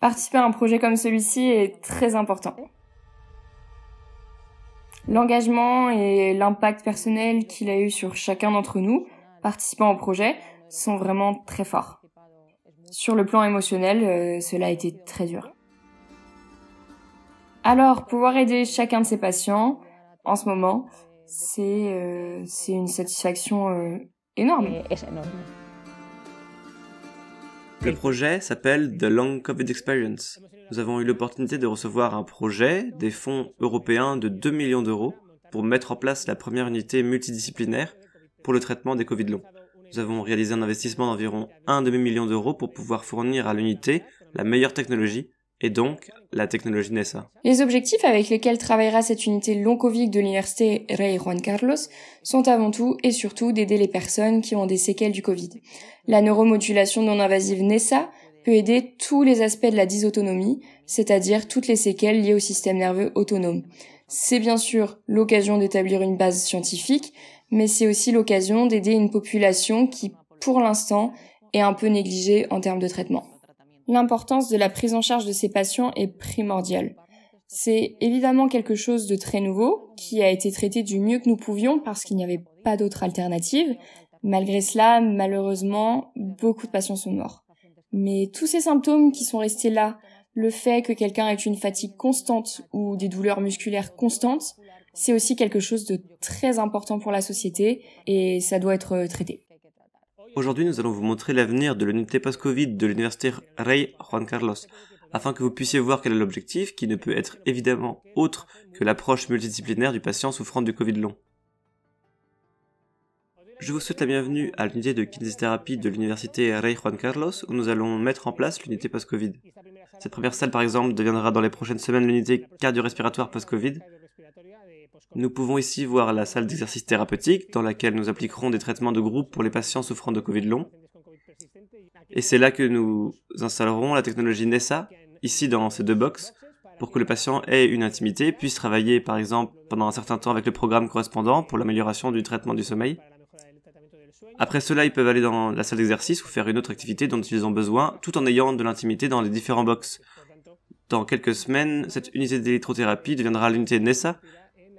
Participer à un projet comme celui-ci est très important. L'engagement et l'impact personnel qu'il a eu sur chacun d'entre nous, participant au projet, sont vraiment très forts. Sur le plan émotionnel, cela a été très dur. Alors, pouvoir aider chacun de ces patients, en ce moment, c'est une satisfaction énorme. Le projet s'appelle The Long Covid Experience. Nous avons eu l'opportunité de recevoir un projet, des fonds européens de 2 millions d'euros, pour mettre en place la première unité multidisciplinaire pour le traitement des Covid longs. Nous avons réalisé un investissement d'environ 1 demi-million d'euros pour pouvoir fournir à l'unité la meilleure technologie, et donc la technologie NESA. Les objectifs avec lesquels travaillera cette unité long Covid de l'université Rey Juan Carlos sont avant tout et surtout d'aider les personnes qui ont des séquelles du Covid. La neuromodulation non-invasive NESA peut aider tous les aspects de la dysautonomie, c'est-à-dire toutes les séquelles liées au système nerveux autonome. C'est bien sûr l'occasion d'établir une base scientifique, mais c'est aussi l'occasion d'aider une population qui, pour l'instant, est un peu négligée en termes de traitement. L'importance de la prise en charge de ces patients est primordiale. C'est évidemment quelque chose de très nouveau, qui a été traité du mieux que nous pouvions parce qu'il n'y avait pas d'autre alternative. Malgré cela, malheureusement, beaucoup de patients sont morts. Mais tous ces symptômes qui sont restés là, le fait que quelqu'un ait une fatigue constante ou des douleurs musculaires constantes, c'est aussi quelque chose de très important pour la société et ça doit être traité. Aujourd'hui, nous allons vous montrer l'avenir de l'unité post-Covid de l'université Rey Juan Carlos, afin que vous puissiez voir quel est l'objectif, qui ne peut être évidemment autre que l'approche multidisciplinaire du patient souffrant du Covid long. Je vous souhaite la bienvenue à l'unité de kinésithérapie de l'université Rey Juan Carlos, où nous allons mettre en place l'unité post-Covid. Cette première salle, par exemple, deviendra dans les prochaines semaines l'unité cardio-respiratoire post-Covid. Nous pouvons ici voir la salle d'exercice thérapeutique, dans laquelle nous appliquerons des traitements de groupe pour les patients souffrant de Covid long. Et c'est là que nous installerons la technologie NESA, ici dans ces deux box, pour que le patient ait une intimité, puisse travailler par exemple pendant un certain temps avec le programme correspondant pour l'amélioration du traitement du sommeil. Après cela, ils peuvent aller dans la salle d'exercice ou faire une autre activité dont ils ont besoin, tout en ayant de l'intimité dans les différents box. Dans quelques semaines, cette unité d'électrothérapie deviendra l'unité NESA,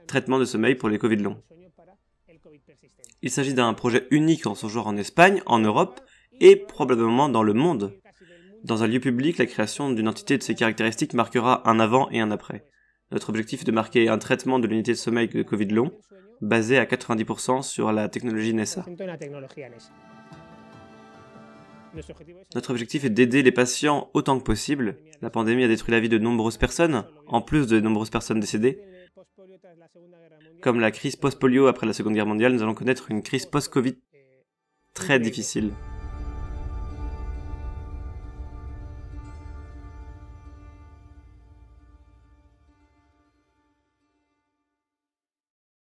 traitement de sommeil pour les Covid longs. Il s'agit d'un projet unique en son genre en Espagne, en Europe et probablement dans le monde. Dans un lieu public, la création d'une entité de ces caractéristiques marquera un avant et un après. Notre objectif est de marquer un traitement de l'unité de sommeil de Covid long, basé à 90% sur la technologie NESA. Notre objectif est d'aider les patients autant que possible. La pandémie a détruit la vie de nombreuses personnes, en plus de nombreuses personnes décédées. Comme la crise post-polio après la Seconde Guerre mondiale, nous allons connaître une crise post-Covid très difficile.